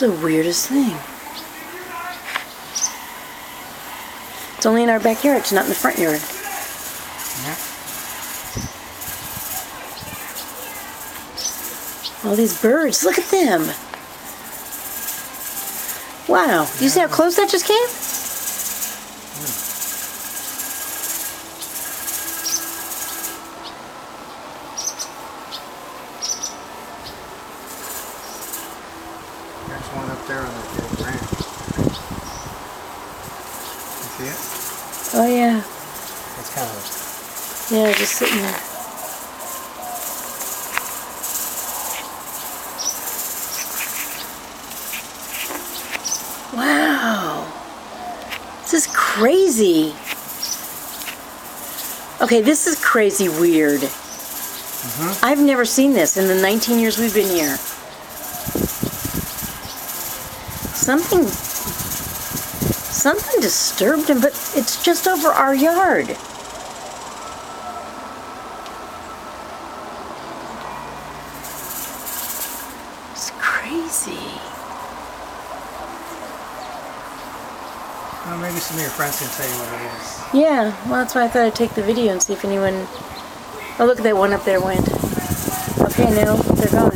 the weirdest thing. It's only in our backyard, it's not in the front yard. Yeah. All these birds, look at them. Wow, do you see how close that just came? There's one up there on the big branch. You see it? Oh yeah. It's kind of... Yeah, just sitting there. Wow. This is crazy. Okay, this is crazy weird. I've never seen this in the 19 years we've been here. Something disturbed him, but it's just over our yard. It's crazy. Well, maybe some of your friends can tell you what it is. Yeah, well, that's why I thought I'd take the video and see if anyone... Oh, look, that one up there went. Okay, now they're gone.